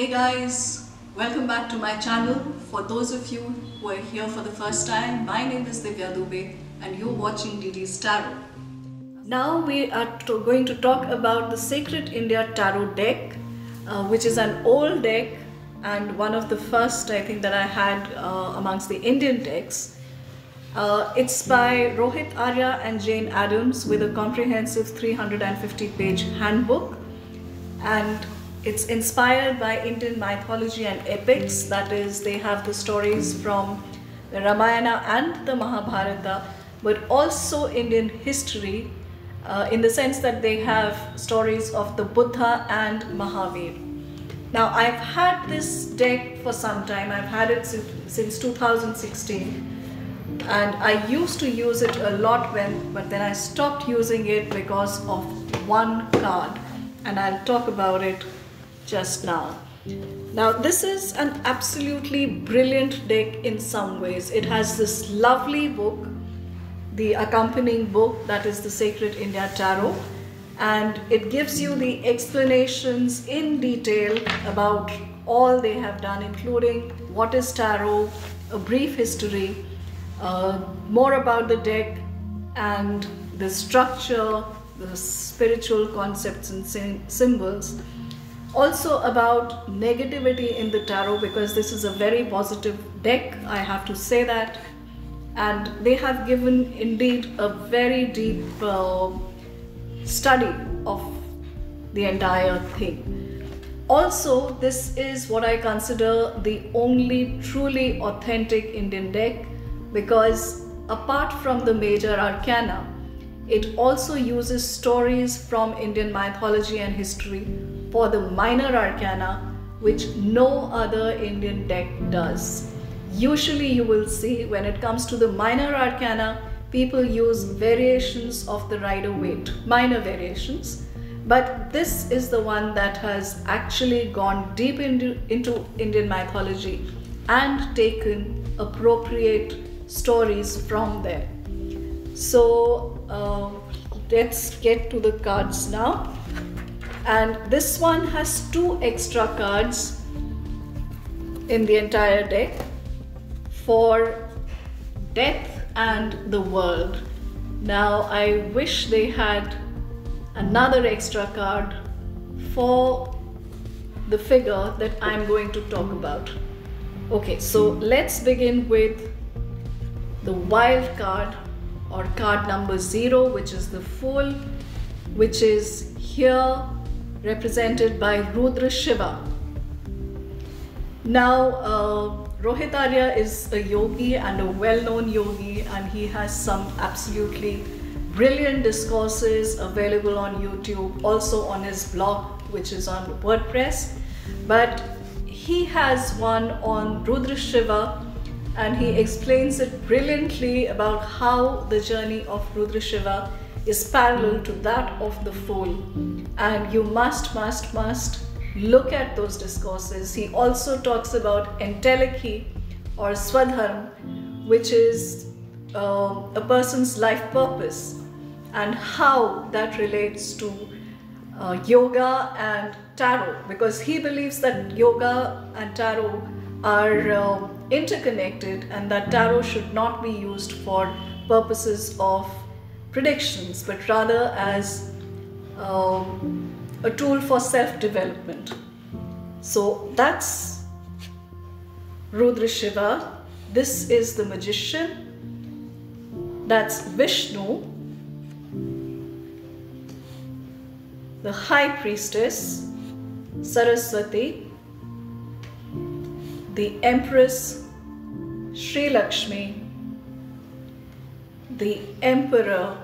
Hey guys, welcome back to my channel. For those of you who are here for the first time, my name is Divya Dubey and you're watching deardd's Tarot. Now we are going to talk about the Sacred India Tarot deck, which is an old deck and one of the first I think that I had amongst the Indian decks. It's by Rohit Arya and Jane Addams with a comprehensive 350-page handbook, and it's inspired by Indian mythology and epics. That is, they have the stories from the Ramayana and the Mahabharata, but also Indian history in the sense that they have stories of the Buddha and Mahavir. Now, I've had this deck for some time. I've had it since 2016. And I used to use it a lot but then I stopped using it because of one card, and I'll talk about it just now. Now, this is an absolutely brilliant deck in some ways. It has this lovely book, the accompanying book, that is the Sacred India Tarot, and it gives you the explanations in detail about all they have done, including what is tarot, a brief history, more about the deck and the structure, the spiritual concepts and symbols. Also about negativity in the tarot, because this is a very positive deck, I have to say that. And they have given indeed a very deep study of the entire thing. Also, this is what I consider the only truly authentic Indian deck, because apart from the major arcana, it also uses stories from Indian mythology and history for the minor arcana, which no other Indian deck does. Usually you will see when it comes to the minor arcana, people use variations of the Rider-Waite, minor variations, but this is the one that has actually gone deep into Indian mythology and taken appropriate stories from there. So let's get to the cards now. And this one has 2 extra cards in the entire deck for death and the world. Now, I wish they had another extra card for the figure that I'm going to talk about. Okay, so let's begin with the wild card, or card number 0, which is the Fool, which is here represented by Rudra Shiva. Now, Rohit Arya is a yogi and a well-known yogi, and he has some absolutely brilliant discourses available on YouTube, also on his blog, which is on WordPress. But he has one on Rudra Shiva, and he explains it brilliantly about how the journey of Rudra Shiva is parallel to that of the Fool. And you must look at those discourses. He also talks about entelechy or swadharma, which is a person's life purpose, and how that relates to yoga and tarot, because he believes that yoga and tarot are interconnected, and that tarot should not be used for purposes of predictions, but rather as a tool for self-development. So that's Rudra Shiva. This is the Magician. That's Vishnu. The High Priestess, Saraswati. The Empress, Sri Lakshmi. The Emperor,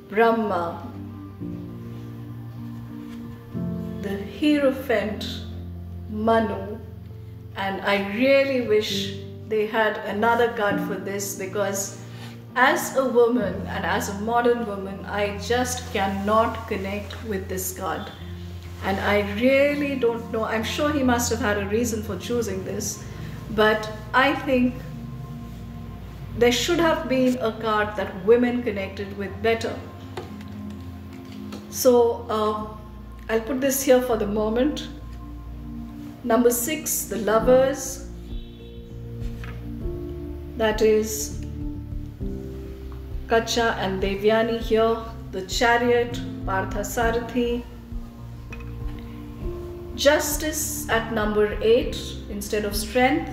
Brahma. The Hierophant, Manu. And I really wish they had another card for this, because as a woman and as a modern woman, I just cannot connect with this card. And I really don't know, I'm sure he must have had a reason for choosing this, but I think there should have been a card that women connected with better. So I'll put this here for the moment. Number 6, the lovers. That is Kacha and Devyani here. The chariot, Parthasarathi. Justice at number 8 instead of strength.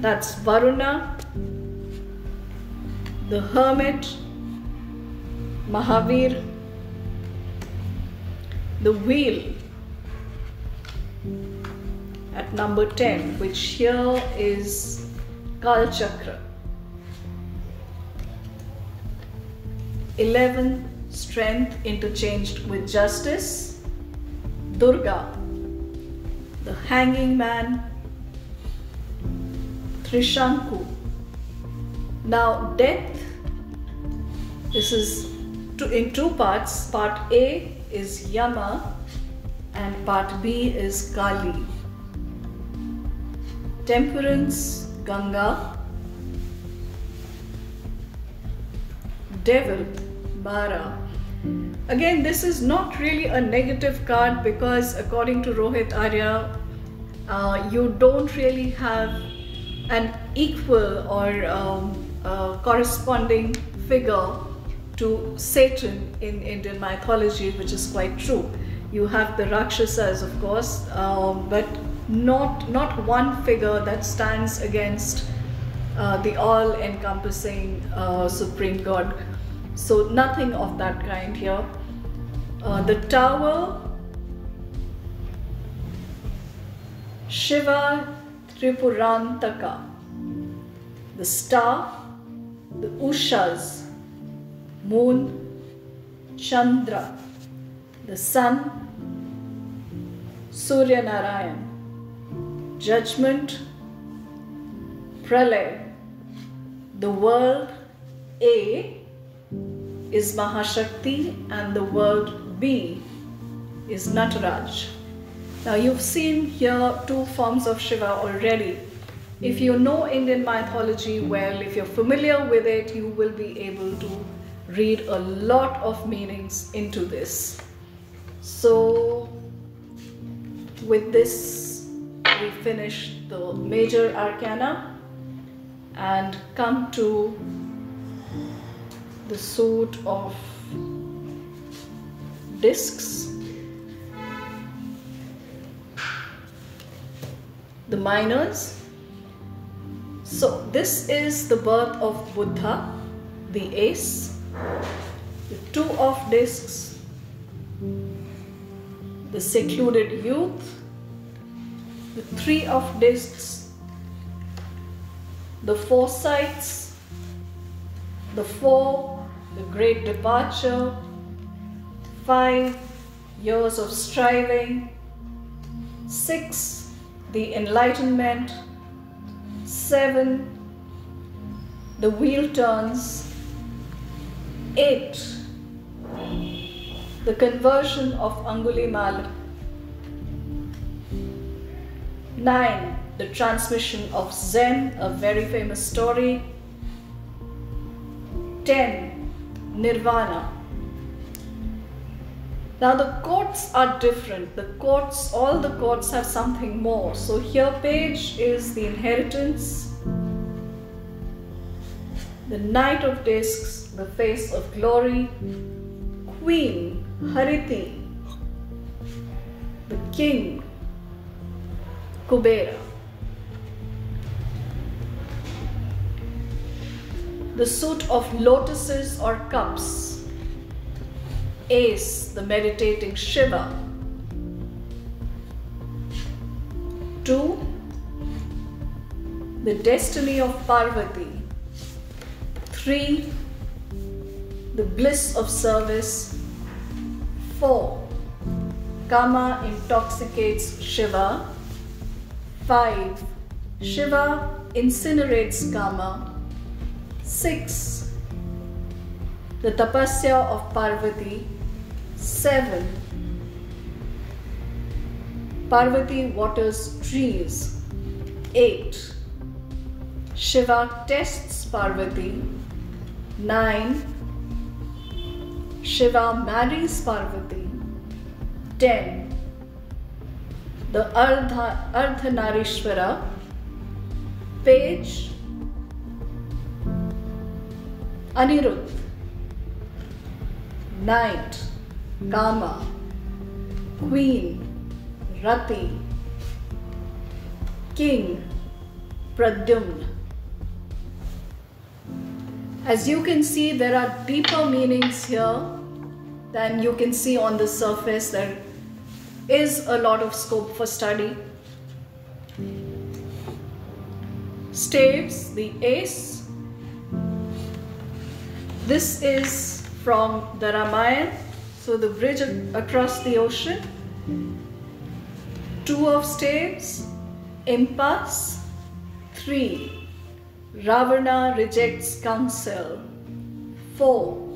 That's Varuna. The hermit, Mahavir. The wheel at number 10, which here is Kal Chakra. 11, strength interchanged with justice, Durga. The hanging man, Trishanku. Now death, this is in two parts. Part A is Yama and part B is Kali. Temperance, Ganga. Devil, Bara. Again, this is not really a negative card because according to Rohit Arya, you don't really have an equal or corresponding figure to Satan in Indian mythology, which is quite true. You have the Rakshasas, of course, but not one figure that stands against the all-encompassing Supreme God. So nothing of that kind here. The tower, Shiva Tripurantaka. The star, the Ushas, moon, Chandra. The sun, Surya Narayan. Judgment, Pralay. The world, A, is Mahashakti and the world B is Nataraj. Now you've seen here two forms of Shiva already. If you know Indian mythology well, if you're familiar with it, you will be able to read a lot of meanings into this. So with this, we finish the major arcana and come to the suit of discs, the minors. So this is the birth of Buddha, the ace, the two of discs, the secluded youth, the three of discs, the foresights, the four, the great departure, 5 years of striving, 6, the enlightenment, 7, the wheel turns, 8, the conversion of Angulimal, 9, the transmission of Zen, a very famous story, 10, Nirvana. Now the quotes are different. All the quotes have something more. So here page is the inheritance, the Knight of Discs, the face of glory, Queen, Hariti, the King, Kubera. The suit of lotuses or cups, Ace, the meditating Shiva, 2, the destiny of Parvati, 3, the bliss of service, 4, Kama intoxicates Shiva, 5, Shiva incinerates Kama, 6, the tapasya of Parvati, 7, Parvati waters trees, 8, Shiva tests Parvati, 9, Shiva marries Parvati, 10, the Ardhanarishwara, page Anirudh, knight Kama, queen Rati, king Pradyumna. As you can see, there are deeper meanings here than you can see on the surface. There is a lot of scope for study. Staves, the ace. This is from the Ramayana, so the bridge across the ocean. Two of staves, impasse. 3. Ravana rejects counsel. 4.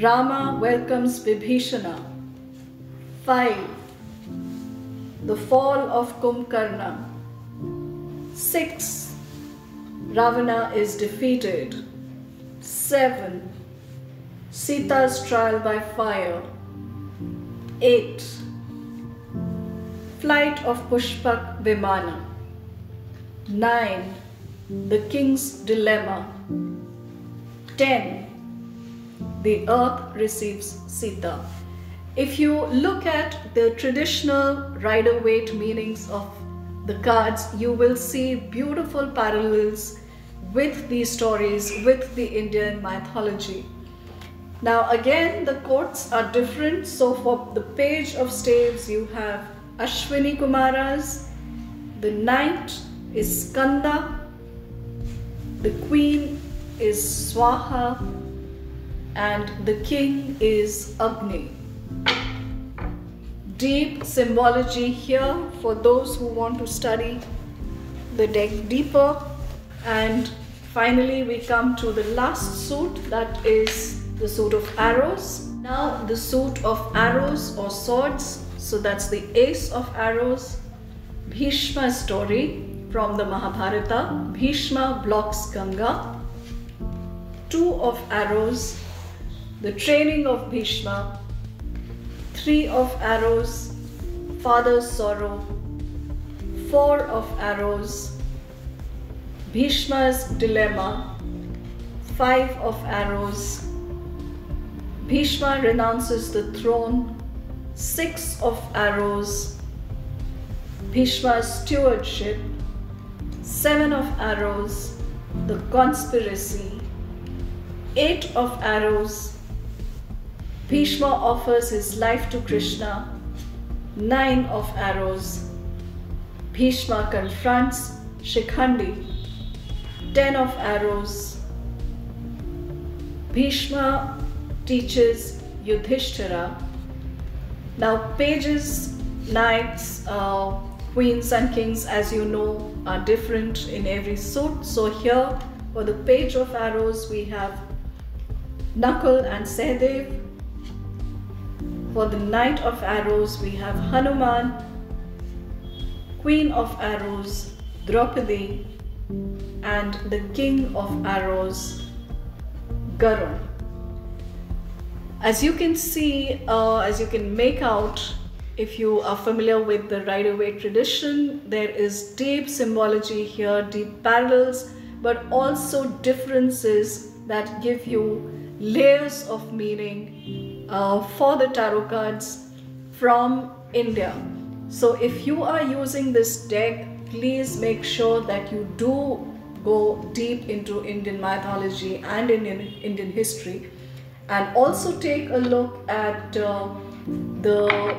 Rama welcomes Vibhishana. 5. The fall of Kumbhakarna. 6. Ravana is defeated. 7. Sita's trial by fire. 8. Flight of Pushpak Vimana. 9. The king's dilemma. 10. The earth receives Sita. If you look at the traditional Rider-Waite meanings of the cards, you will see beautiful parallels with these stories, with the Indian mythology. Now again, the courts are different. So for the page of staves, you have Ashwini Kumaras, the knight is Skanda, the queen is Swaha, and the king is Agni. Deep symbology here for those who want to study the deck deeper. And finally we come to the last suit, that is the suit of arrows. Now the suit of arrows or swords, so that's the ace of arrows. Bhishma story from the Mahabharata. Bhishma blocks Ganga. 2 of arrows, the training of Bhishma. 3 of arrows, father's sorrow. 4 of arrows, Bhishma's dilemma. 5 of arrows, Bhishma renounces the throne. 6 of arrows, Bhishma's stewardship. 7 of arrows, the conspiracy. 8 of arrows, Bhishma offers his life to Krishna. 9 of arrows, Bhishma confronts Shikhandi. 10 of arrows, Bhishma teaches Yudhishthira. Now pages, knights, queens and kings, as you know, are different in every suit. So here for the page of arrows we have Nakul and Sehdev. For the knight of arrows we have Hanuman. Queen of arrows Draupadi, and the king of arrows Garud. As you can see, as you can make out, if you are familiar with the Rider-Waite tradition, there is deep symbology here, deep parallels, but also differences that give you layers of meaning for the tarot cards from India. So if you are using this deck, please make sure that you do go deep into Indian mythology and Indian history, and also take a look at the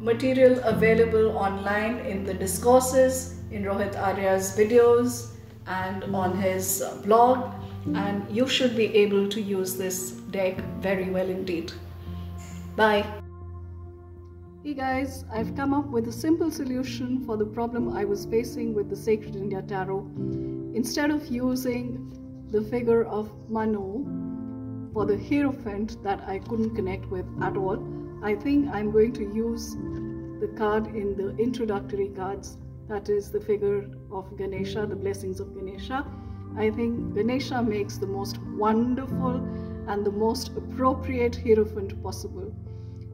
material available online in the discourses, in Rohit Arya's videos and on his blog, and you should be able to use this deck very well indeed. Bye. Hey guys, I've come up with a simple solution for the problem I was facing with the Sacred India Tarot. Instead of using the figure of Manu for the Hierophant that I couldn't connect with at all, I think I'm going to use the card in the introductory cards, that is the figure of Ganesha, the blessings of Ganesha. I think Ganesha makes the most wonderful and the most appropriate Hierophant possible.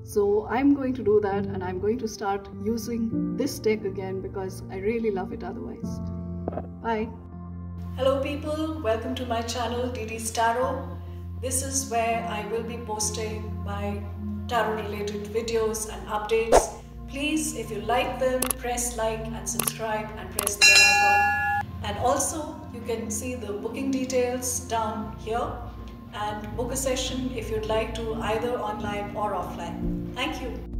So I'm going to do that, and I'm going to start using this deck again because I really love it otherwise. Bye. Hello people, welcome to my channel deardd Tarot. This is where I will be posting my tarot related videos and updates. Please, if you like them, press like and subscribe and press the bell icon. And also you can see the booking details down here, and book a session if you'd like to, either online or offline. Thank you.